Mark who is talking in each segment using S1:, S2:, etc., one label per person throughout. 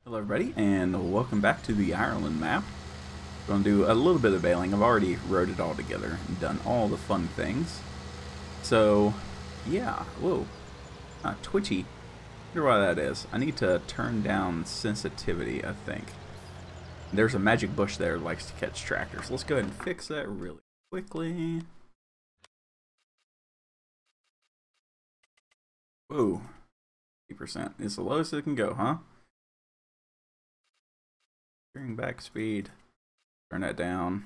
S1: Hello everybody, and welcome back to the Ireland map. We're going to do a little bit of bailing. I've already wrote it all together and done all the fun things. So, yeah, whoa, twitchy. Wonder why that is. I need to turn down sensitivity, I think. There's a magic bush there that likes to catch tractors. Let's go ahead and fix that really quickly. Whoa, 50% is the lowest it can go, huh? Steering back speed. Turn that down.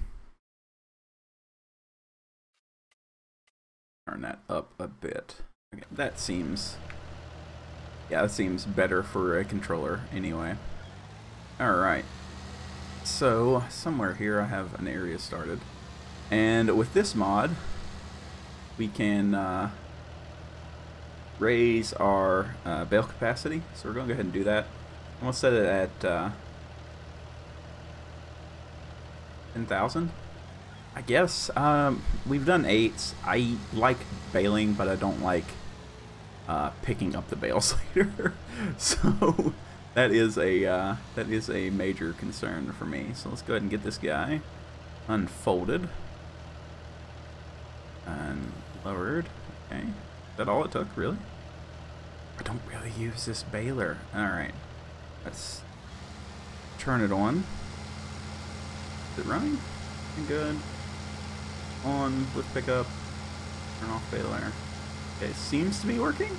S1: Turn that up a bit. Okay, that seems... yeah, that seems better for a controller anyway. Alright. So, somewhere here I have an area started. And with this mod, we can raise our bale capacity. So we're going to go ahead and do that. I'm going to set it at 10,000. I guess. We've done 8s. I like baling, but I don't like picking up the bales later. So that is a major concern for me. So let's go ahead and get this guy unfolded and lowered. Okay, is that all it took, really? I don't really use this baler. All right, let's turn it on. Is it running? Good. On with pickup. Turn off baler. Okay, it seems to be working.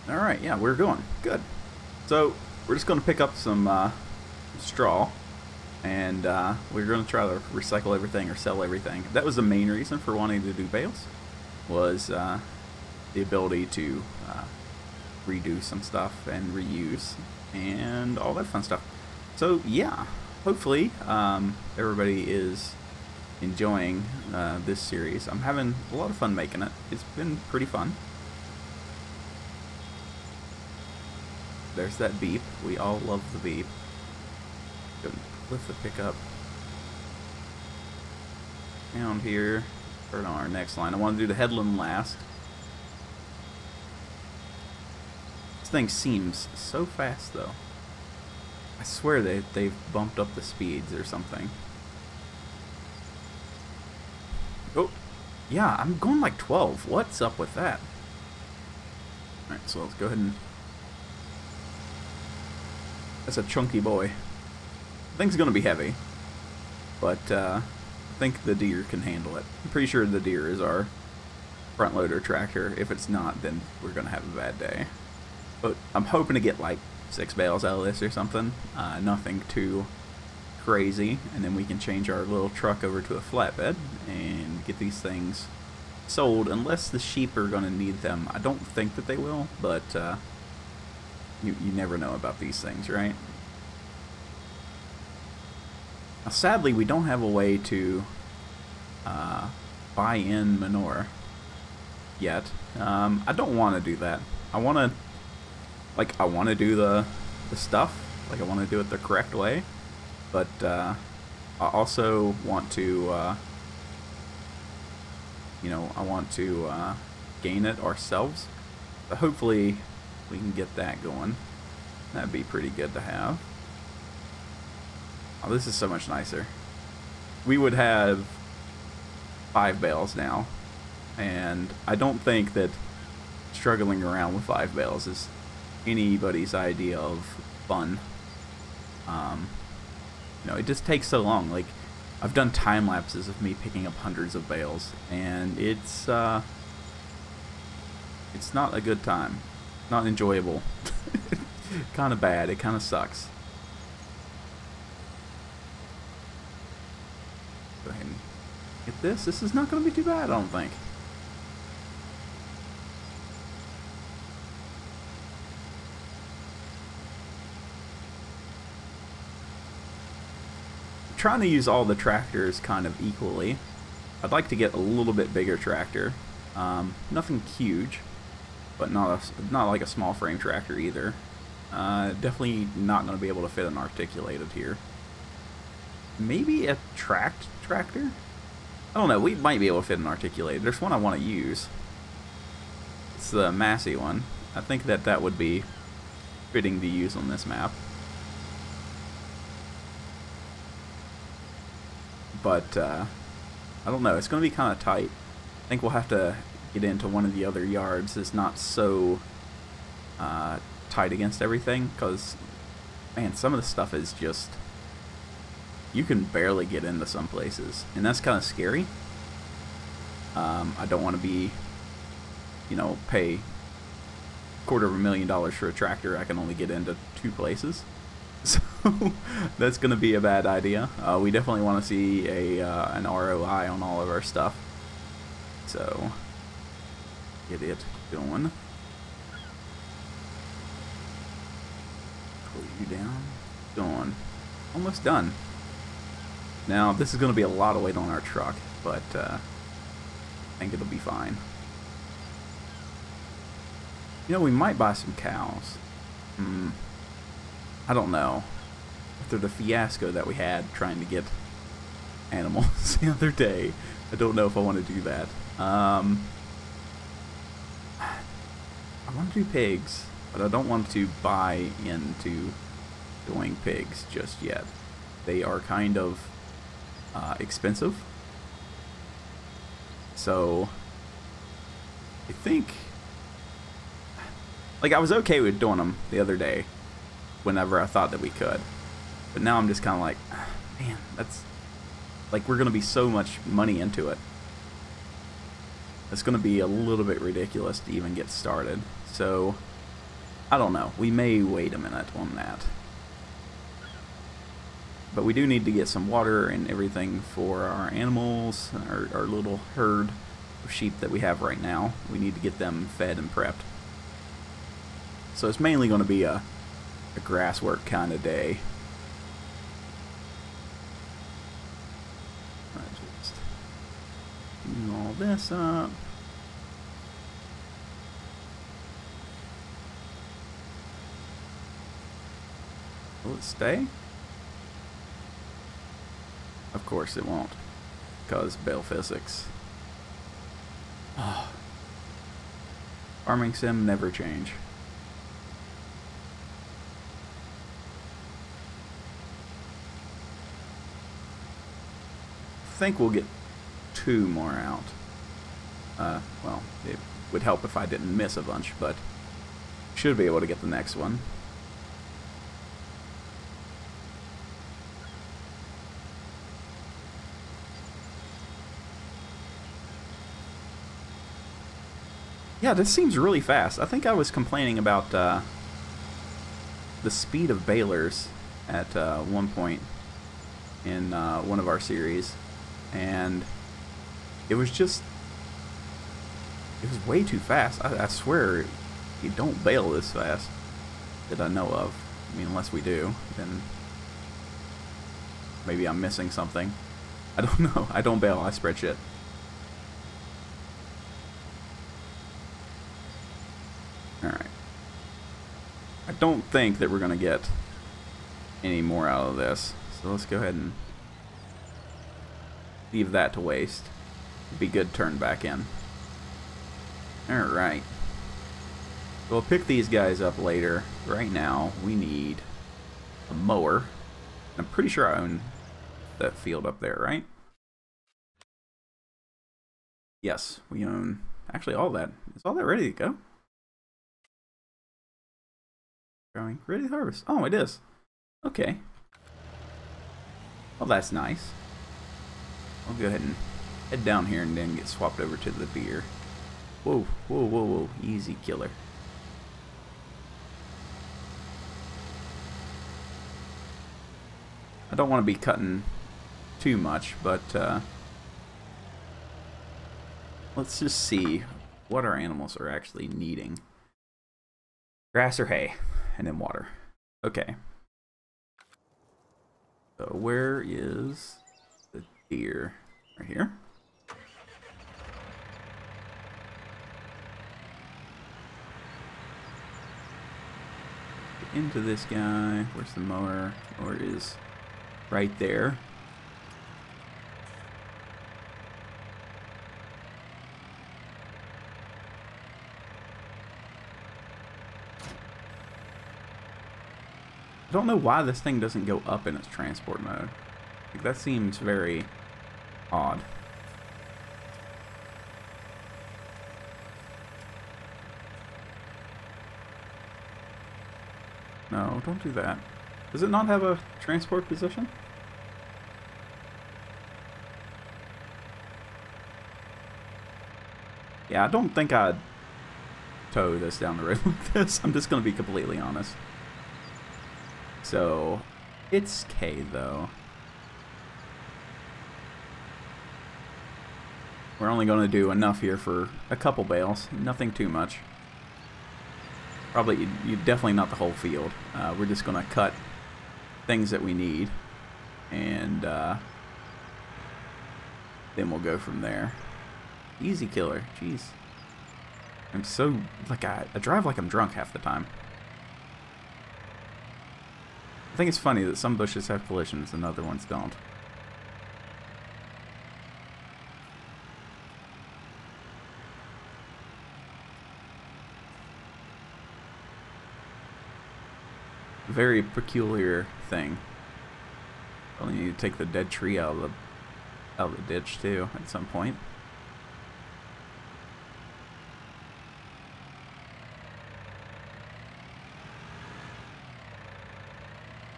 S1: Alright, yeah, we're going. Good. So, we're just going to pick up some straw. And we're going to try to recycle everything or sell everything. That was the main reason for wanting to do bales. Was the ability to redo some stuff and reuse. And all that fun stuff. So yeah, hopefully everybody is enjoying this series. I'm having a lot of fun making it. It's been pretty fun. There's that beep. We all love the beep. Go lift the pickup down here. Start on our next line. I want to do the headland last. Thing seems so fast though. I swear they've bumped up the speeds or something. Oh, yeah, I'm going like 12. What's up with that? Alright, so let's go ahead and... that's a chunky boy. The thing's gonna be heavy, but I think the deer can handle it. I'm pretty sure the deer is our front loader tractor. If it's not, then we're gonna have a bad day. But I'm hoping to get like 6 bales out of this or something. Nothing too crazy. And then we can change our little truck over to a flatbed and get these things sold. Unless the sheep are going to need them. I don't think that they will, but you never know about these things, right? Now, sadly, we don't have a way to buy in manure yet. I don't want to do that. I want to... like, I want to do the stuff, like I want to do it the correct way, but I also want to, you know, I want to gain it ourselves. So hopefully we can get that going. That'd be pretty good to have. Oh, this is so much nicer. We would have 5 bales now, and I don't think that struggling around with 5 bales is anybody's idea of fun. You know, it just takes so long. Like, I've done time lapses of me picking up hundreds of bales, and it's not a good time, not enjoyable. Kind of bad. It kind of sucks. Go ahead and get this. This is not going to be too bad, I don't think. Trying to use all the tractors kind of equally. I'd like to get a little bit bigger tractor. Nothing huge, but not like a small frame tractor either. Definitely not going to be able to fit an articulated here. Maybe a tracked tractor? I don't know. We might be able to fit an articulated. There's one I want to use. It's the Massey one. I think that that would be fitting to use on this map. But, I don't know. It's going to be kind of tight. I think we'll have to get into one of the other yards that's not so tight against everything, because, man, some of the stuff is just... You can barely get into some places, and that's kind of scary. I don't want to be, you know, pay $250,000 for a tractor. I can only get into 2 places. So that's going to be a bad idea. We definitely want to see an ROI on all of our stuff. So, get it going. Pull you down. Going. Almost done. Now, this is going to be a lot of weight on our truck, but I think it'll be fine. You know, we might buy some cows. I don't know. After the fiasco that we had trying to get animals the other day, I don't know if I want to do that. I want to do pigs, but I don't want to buy into doing pigs just yet. They are kind of expensive. So, I think... Like, I was okay with doing them the other day, whenever I thought that we could. But now I'm just kind of like, man, that's... Like, we're going to be so much money into it. It's going to be a little bit ridiculous to even get started. So, I don't know. We may wait a minute on that. But we do need to get some water and everything for our animals, our little herd of sheep that we have right now. We need to get them fed and prepped. So it's mainly going to be a grass work kind of day. Just do all this up. Will it stay? Of course it won't, because Bell physics. Oh. Farming sim never change. I think we'll get 2 more out. Well, it would help if I didn't miss a bunch, but should be able to get the next one. Yeah, this seems really fast. I think I was complaining about the speed of balers at one point in one of our series, and it was way too fast. I swear you don't bale this fast that I know of. I mean, unless we do, then maybe I'm missing something. I don't know. I don't bale, I spread shit. Alright. I don't think that we're going to get any more out of this. So let's go ahead and leave that to waste. It'd be good to turn back in. Alright. We'll pick these guys up later. Right now, we need a mower. I'm pretty sure I own that field up there, right? Yes, we own actually all that. Is all that ready to go? Growing. Ready to harvest. Oh, it is. Okay. Well, that's nice. I'll go ahead and head down here and then get swapped over to the deer. Whoa, whoa, whoa, whoa. Easy killer. I don't want to be cutting too much, but let's just see what our animals are actually needing. Grass or hay, and then water. Okay. So where is the deer? Right here. Get into this guy. Where's the mower? Mower is right there. I don't know why this thing doesn't go up in its transport mode. Like, that seems very odd. No, don't do that. Does it not have a transport position? Yeah, I don't think I'd tow this down the road like this. I'm just going to be completely honest. So, it's K though. We're only going to do enough here for a couple bales. Nothing too much. Probably, definitely not the whole field. We're just going to cut things that we need. And then we'll go from there. Easy killer. Jeez. I'm so, like, I drive like I'm drunk half the time. I think it's funny that some bushes have collisions and other ones don't. Very peculiar thing. Probably need to take the dead tree out of the ditch too at some point.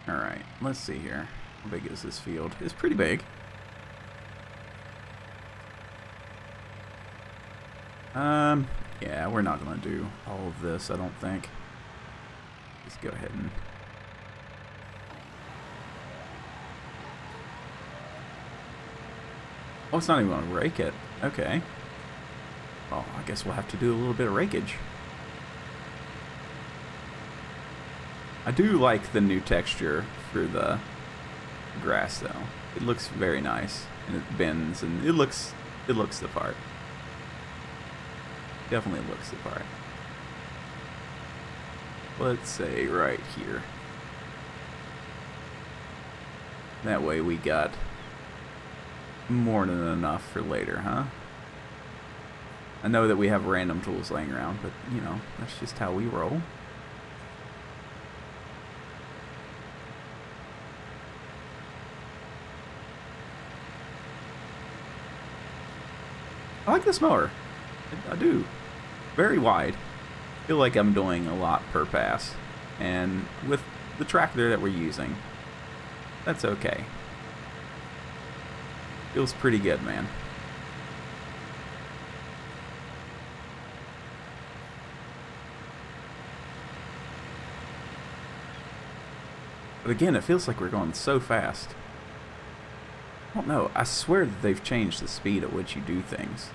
S1: Alright, let's see here. How big is this field? It's pretty big. Yeah, we're not gonna do all of this, I don't think. Let's go ahead and... Oh, it's not even gonna rake it. Okay. Well, I guess we'll have to do a little bit of rakeage. I do like the new texture for the grass, though. It looks very nice, and it bends, and it looks the part. Definitely looks the part. Let's say right here. That way we got more than enough for later, huh? I know that we have random tools laying around, but, you know, that's just how we roll. I like this mower. I do. Very wide. I feel like I'm doing a lot per pass. And with the tractor that we're using, that's okay. Feels pretty good, man. But again, it feels like we're going so fast. I don't know. I swear that they've changed the speed at which you do things.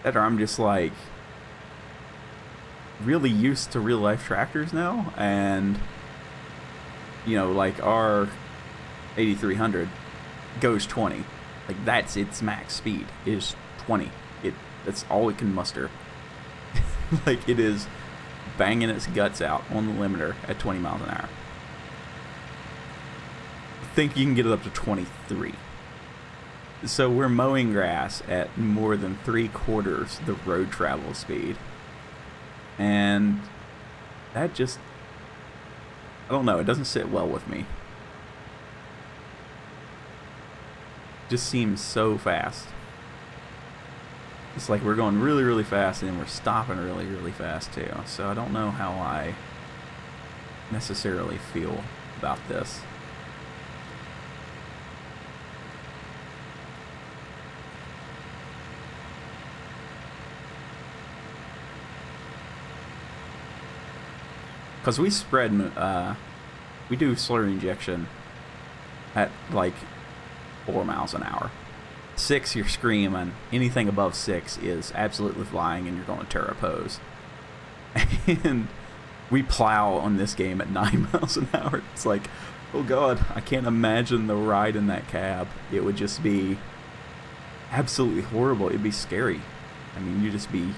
S1: That or I'm just like really used to real life tractors now, and you know, like our 8300 goes 20. Like that's its max speed is 20. That's all it can muster. Like it is banging its guts out on the limiter at 20 miles an hour. I think you can get it up to 23. So we're mowing grass at more than 3/4 the road travel speed. And that just, I don't know, it doesn't sit well with me. It just seems so fast. It's like we're going really, really fast and then we're stopping really, really fast too. So I don't know how I necessarily feel about this. Because we spread, we do slurry injection at like 4 miles an hour. 6, you're screaming. Anything above 6 is absolutely flying and you're going to tear a pose. And we plow on this game at 9 miles an hour. It's like, oh God, I can't imagine the ride in that cab. It would just be absolutely horrible. It'd be scary. I mean, you'd just be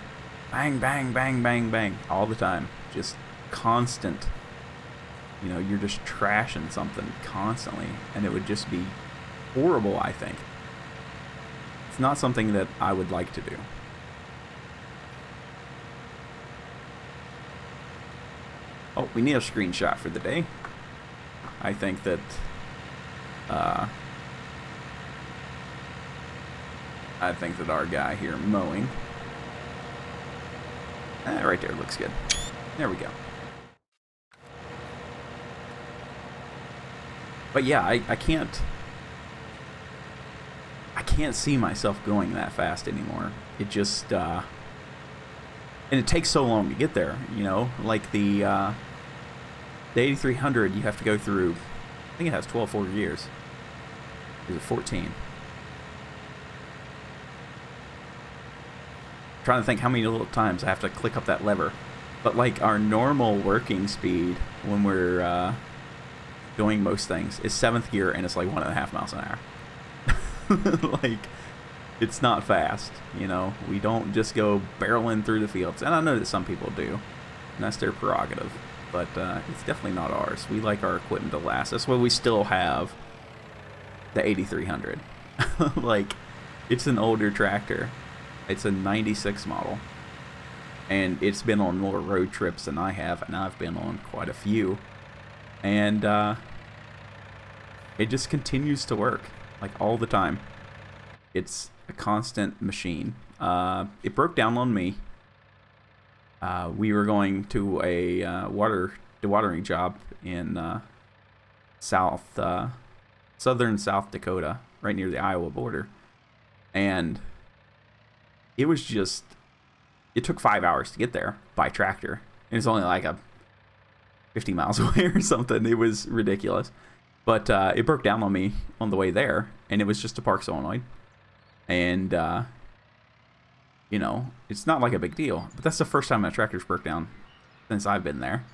S1: bang, bang, bang, bang, bang all the time. Just constant, you know, you're just trashing something constantly, and it would just be horrible. I think it's not something that I would like to do. Oh, we need a screenshot for the day. I think that our guy here mowing, right there looks good. There we go. But yeah, I can't see myself going that fast anymore. It just and it takes so long to get there, you know, like the 8300, you have to go through, I think it has 12 forward gears. Is it 14? Trying to think how many little times I have to click up that lever. But like our normal working speed when we're doing most things is 7th gear, and it's like 1.5 miles an hour. Like, it's not fast, you know. We don't just go barreling through the fields, and I know that some people do, and that's their prerogative. But it's definitely not ours. We like our equipment to last. That's why we still have the 8300. Like, it's an older tractor. It's a 96 model. And it's been on more road trips than I have, and I've been on quite a few. And it just continues to work, like, all the time. It's a constant machine. It broke down on me. We were going to a dewatering job in southern South Dakota, right near the Iowa border, and it was just, it took 5 hours to get there by tractor, and it's only like 50 miles away or something. It was ridiculous, but it broke down on me on the way there, and it was just a park solenoid, and you know, it's not like a big deal, but that's the first time my tractor's broke down since I've been there.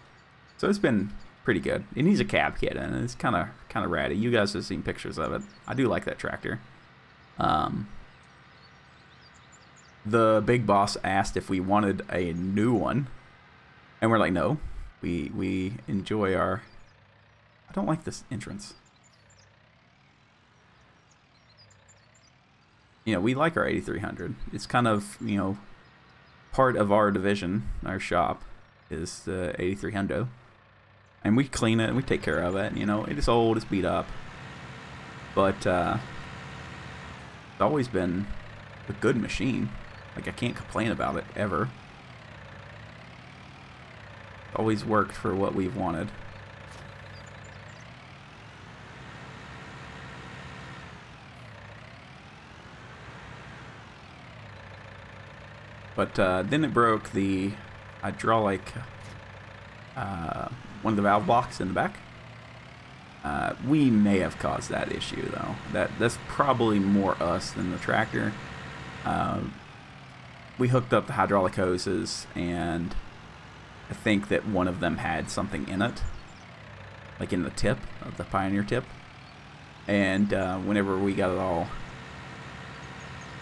S1: So it's been pretty good. It needs a cab kit, and it's kind of ratty. You guys have seen pictures of it. I do like that tractor. The big boss asked if we wanted a new one, and we're like, no. We enjoy our... I don't like this entrance. You know, we like our 8300. It's kind of, you know, part of our division, our shop, is the 8300. And we clean it, and we take care of it. You know, it's old, it's beat up. But, it's always been a good machine. Like, I can't complain about it, ever. It's always worked for what we've wanted. But then it broke the hydraulic, one of the valve blocks in the back. We may have caused that issue, though. That's probably more us than the tractor. We hooked up the hydraulic hoses, and I think that one of them had something in it, like in the tip of the Pioneer tip. And whenever we got it all,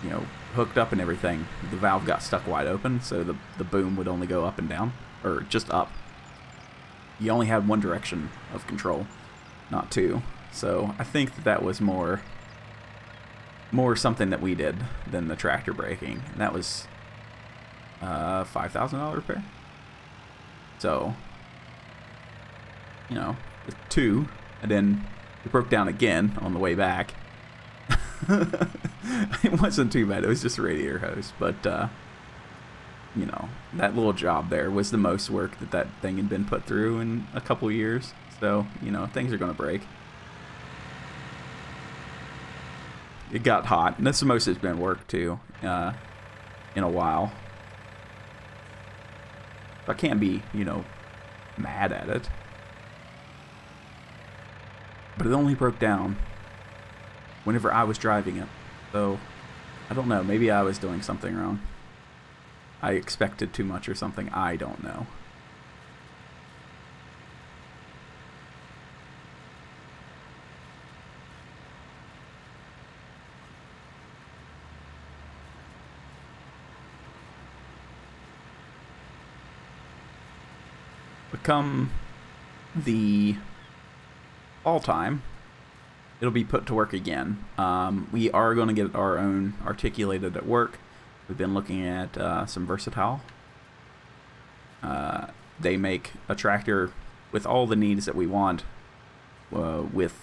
S1: you know, hooked up and everything, the valve got stuck wide open, so the boom would only go up and down, or just up. You only had one direction of control, not two. So I think that was more something that we did than the tractor breaking. And that was $5,000 repair. So, you know, two, and then it broke down again on the way back. It wasn't too bad. It was just a radiator hose, but you know, that little job there was the most work that thing had been put through in a couple years. So, you know, things are going to break. It got hot, and that's the most it's been worked too in a while. I can't be, you know, mad at it. But it only broke down whenever I was driving it. So, I don't know. Maybe I was doing something wrong. I expected too much or something. I don't know. Come the fall time, it'll be put to work again. We are going to get our own articulated at work. We've been looking at some Versatile. they make a tractor with all the needs that we want, with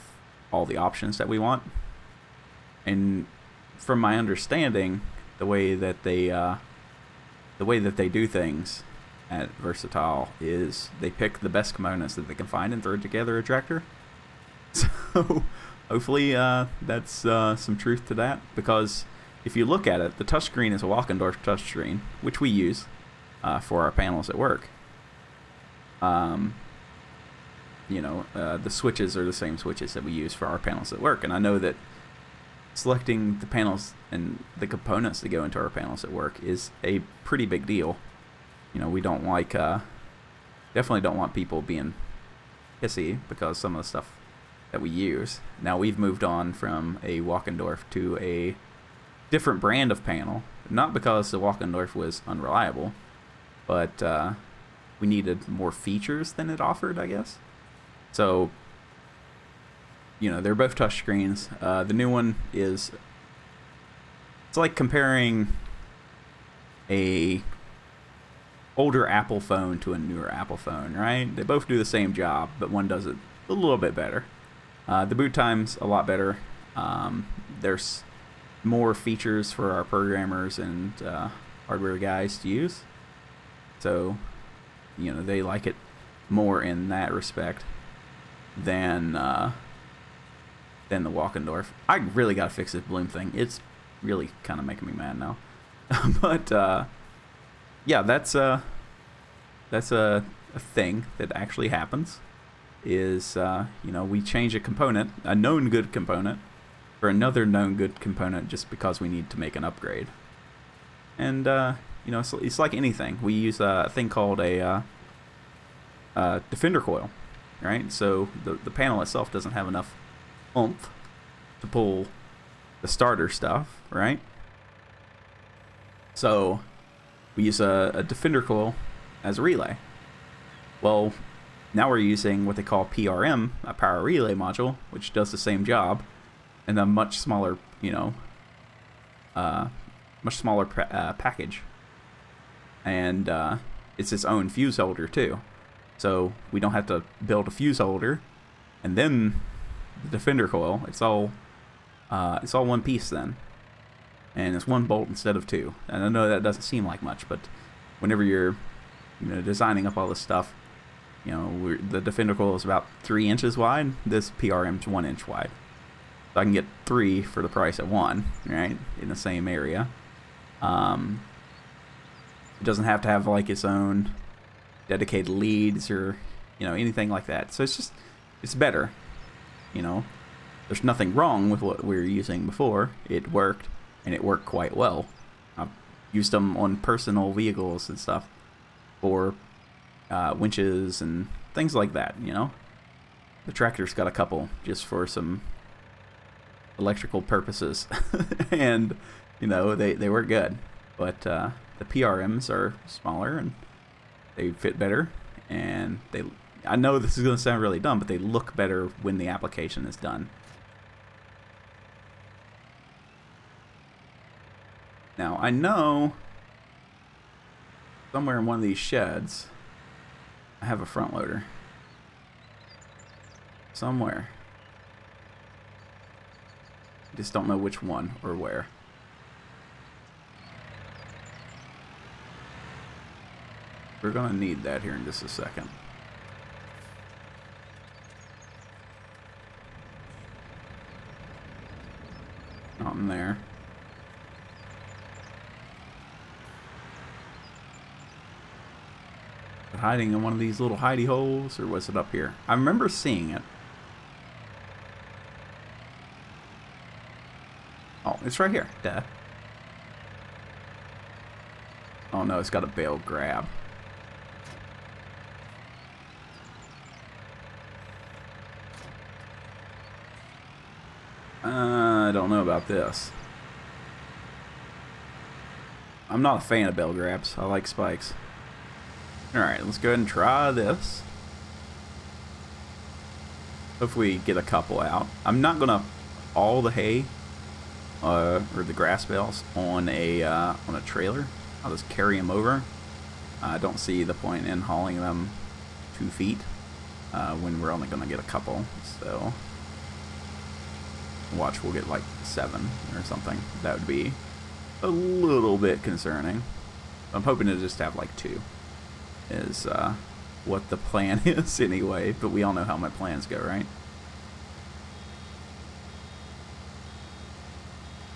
S1: all the options that we want. And from my understanding, the way that they do things at Versatile is they pick the best components that they can find and throw together a tractor. So hopefully that's some truth to that, because if you look at it, the touchscreen is a Walkendorf touchscreen, which we use for our panels at work. You know, the switches are the same switches that we use for our panels at work, and I know that selecting the panels and the components that go into our panels at work is a pretty big deal. You know, we don't like, definitely don't want people being pissy because some of the stuff that we use. Now we've moved on from a Walkendorf to a different brand of panel, not because the Walkendorf was unreliable, but we needed more features than it offered, I guess. So, you know, they're both touchscreens. The new one is, it's like comparing a older Apple phone to a newer Apple phone, right? They both do the same job, but one does it a little bit better. The boot time's a lot better. There's more features for our programmers and hardware guys to use. So, you know, they like it more in that respect than the Walkendorf. I really gotta fix this bloom thing. It's really kind of making me mad now. But yeah, that's a thing that actually happens. Is you know, we change a component, a known good component, for another known good component just because we need to make an upgrade. And you know, it's like anything. We use a thing called a defender coil, right? So the panel itself doesn't have enough oomph to pull the starter stuff, right? So we use a defender coil as a relay. Well, now we're using what they call PRM, a power relay module, which does the same job in a much smaller, you know, package. And it's its own fuse holder too. So we don't have to build a fuse holder and then the defender coil. It's all one piece then. And it's one bolt instead of two. And I know that doesn't seem like much, but whenever you're, you know, designing up all this stuff, you know, the defender coil is about 3 inches wide. This PRM's 1 inch wide. So I can get 3 for the price of 1, right? In the same area. It doesn't have to have like its own dedicated leads or, you know, anything like that. So it's better. You know, there's nothing wrong with what we were using before. It worked, and it worked quite well. I've used them on personal vehicles and stuff for winches and things like that, you know. The tractor's got a couple just for some electrical purposes. And, you know, they work good. But the PRMs are smaller and they fit better, and I know this is going to sound really dumb, but they look better when the application is done. Now, I know somewhere in one of these sheds I have a front loader. Somewhere. Just don't know which one or where. We're gonna need that here in just a second. Not in there. But hiding in one of these little hidey holes, or was it up here? I remember seeing it. Oh, it's right here. Duh. Oh no, it's got a bale grab. I don't know about this. I'm not a fan of bell grabs. I like spikes. Alright, let's go ahead and try this. Hopefully get a couple out. I'm not gonna haul the hay or the grass bales on a trailer. I'll just carry them over I don't see the point in hauling them 2 feet when we're only going to get a couple. So watch, we'll get like 7 or something. That would be a little bit concerning. I'm hoping to just have like 2 is what the plan is anyway, but we all know how my plans go, right?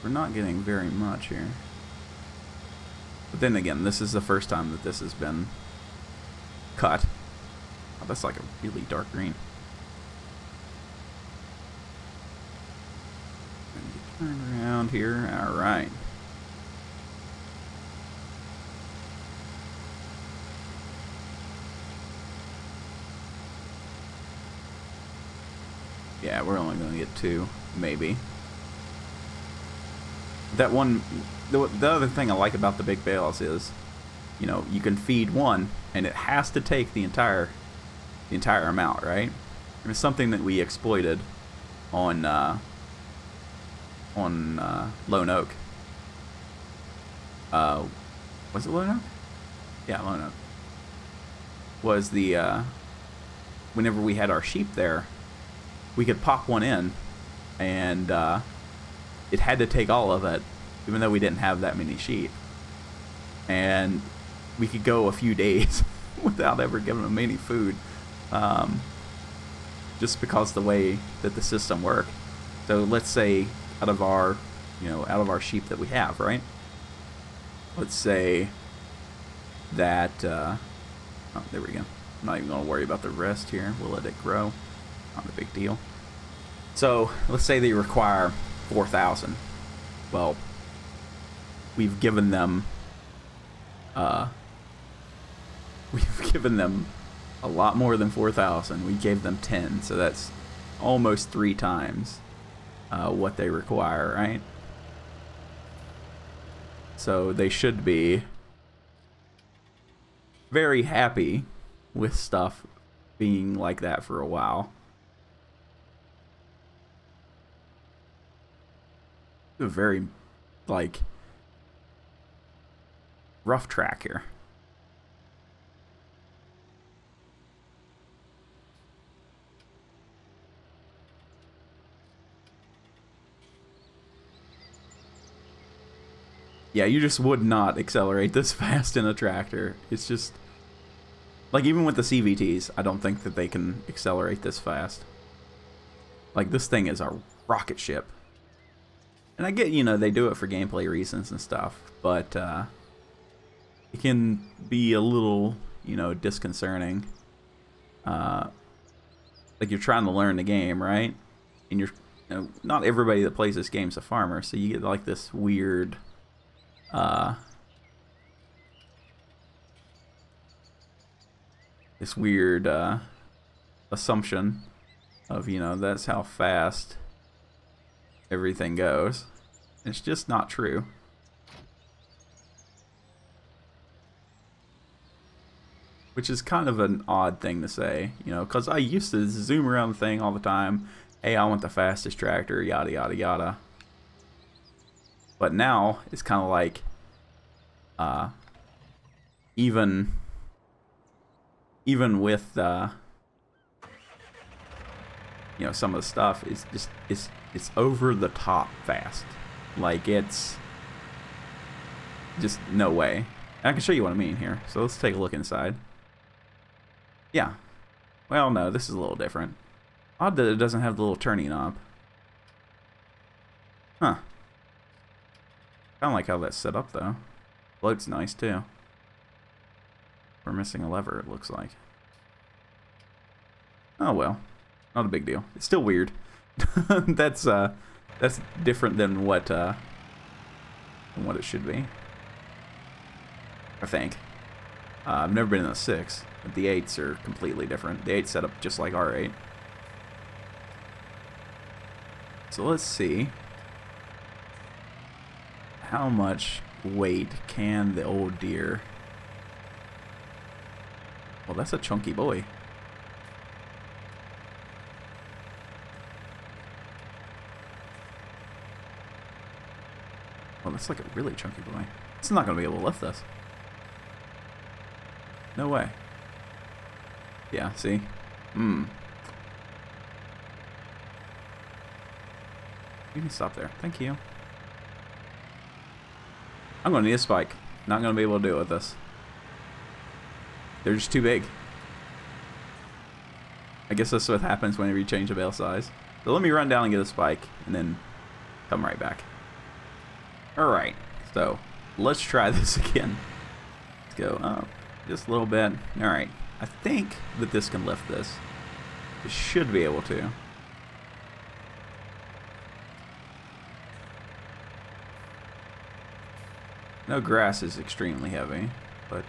S1: We're not getting very much here. But then again, this is the first time that this has been cut. Oh, that's like a really dark green. Turn around here. Alright. Yeah, we're only going to get 2, maybe. That one, the other thing I like about the big bales is, you know, you can feed one, and it has to take the entire amount, right? It's something that we exploited on Lone Oak. Was it Lone Oak? Yeah, Lone Oak. Was the whenever we had our sheep there, we could pop one in, and it had to take all of it, even though we didn't have that many sheep. And we could go a few days without ever giving them any food, just because the way that the system worked. So let's say out of our sheep that we have, right? Let's say that, oh, there we go. I'm not even going to worry about the rest here. We'll let it grow. Not a big deal. So let's say they require 4,000. Well, we've given them a lot more than 4,000. We gave them 10, so that's almost 3 times what they require, right? So they should be very happy with stuff being like that for a while. A very, like, rough track here. Yeah, you just would not accelerate this fast in a tractor. It's just, like, even with the CVTs, I don't think that they can accelerate this fast. Like, this thing is a rocket ship. And I get, you know, they do it for gameplay reasons and stuff, but it can be a little, you know, disconcerting. Like, you're trying to learn the game, right? And you're, you know, not everybody that plays this game's a farmer, so you get like this weird assumption of, you know, that's how fast everything goes. It's just not true. Which is kind of an odd thing to say, you know, because I used to zoom around the thing all the time. Hey, I want the fastest tractor, yada, yada, yada. But now, it's kind of like, even with, you know, some of the stuff is just, it's over the top fast. Like, it's just no way. And I can show you what I mean here. So let's take a look inside. Yeah. Well, no, this is a little different. Odd that it doesn't have the little turning knob. Huh. Kind of like how that's set up, though. Float's nice, too. We're missing a lever, it looks like. Oh, well. Not a big deal. It's still weird. That's different than what it should be. I think. I've never been in a 6, but the 8s are completely different. The 8's set up just like our 8. So let's see. How much weight can the old deer? Well, that's a chunky boy. Well, that's like a really chunky boy. It's not going to be able to lift this. No way. Yeah, see? You can stop there. Thank you. I'm going to need a spike. Not going to be able to do it with this. They're just too big. I guess that's what happens whenever you change the bale size. So let me run down and get a spike, and then come right back. Alright, so let's try this again. Let's go up just a little bit. Alright, I think that this can lift this. It should be able to. No, grass is extremely heavy, but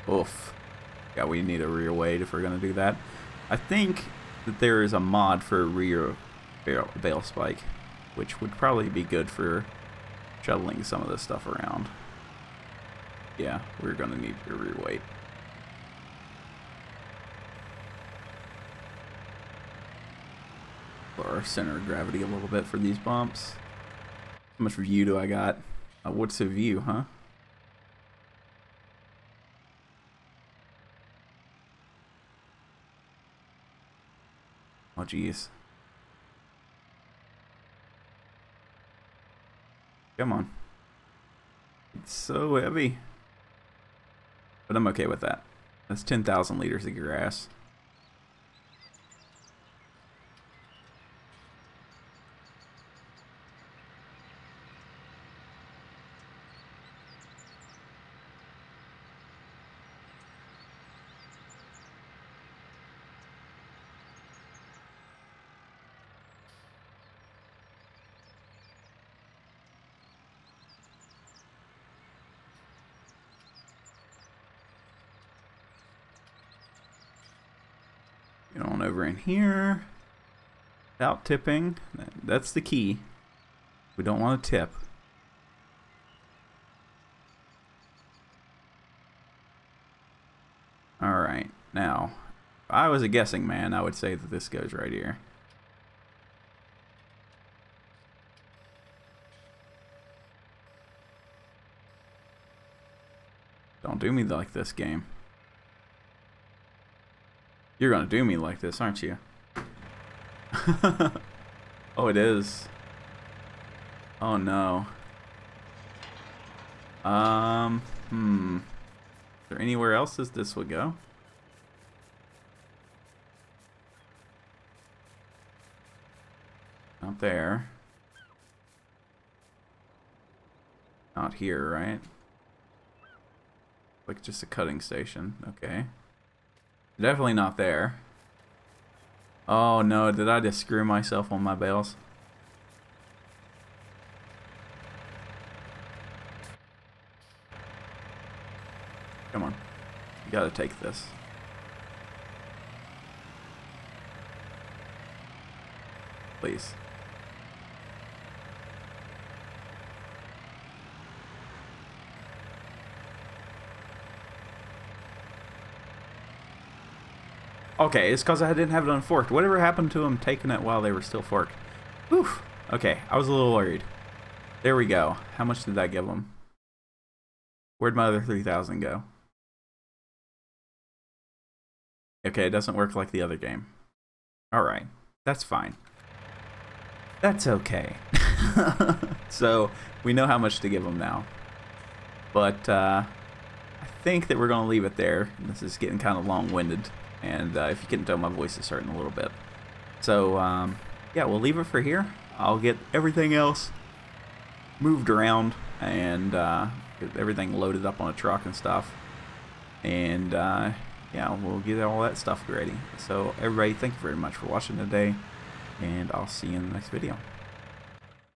S1: oof. Yeah, we need a rear weight if we're going to do that. I think that there is a mod for a rear bale spike, which would probably be good for shoveling some of this stuff around. Yeah, we're going to need a rear weight. For our center of gravity a little bit for these bumps. How much view do I got? What's the view, huh? Oh, jeez. Come on. It's so heavy. But I'm okay with that. That's 10,000 liters of grass. Get on over in here. Without tipping. That's the key. We don't want to tip. Alright, now, if I was a guessing man, I would say that this goes right here. Don't do me like this, game. You're gonna do me like this, aren't you? Oh, it is. Oh no. Is there anywhere else this would go? Not there. Not here, right? Like just a cutting station. Okay. Definitely not there. Oh no, did I just screw myself on my bales? Come on. You gotta take this. Please. Okay, it's because I didn't have it unforked. Whatever happened to them taking it while they were still forked? Oof. Okay, I was a little worried. There we go. How much did that give them? Where'd my other 3,000 go? Okay, it doesn't work like the other game. Alright, that's fine. That's okay. So, we know how much to give them now. But, I think that we're going to leave it there. This is getting kind of long-winded. And if you couldn't tell, my voice is starting a little bit. So, yeah, we'll leave it for here. I'll get everything else moved around and get everything loaded up on a truck and stuff. And, yeah, we'll get all that stuff ready. So, everybody, thank you very much for watching today. And I'll see you in the next video.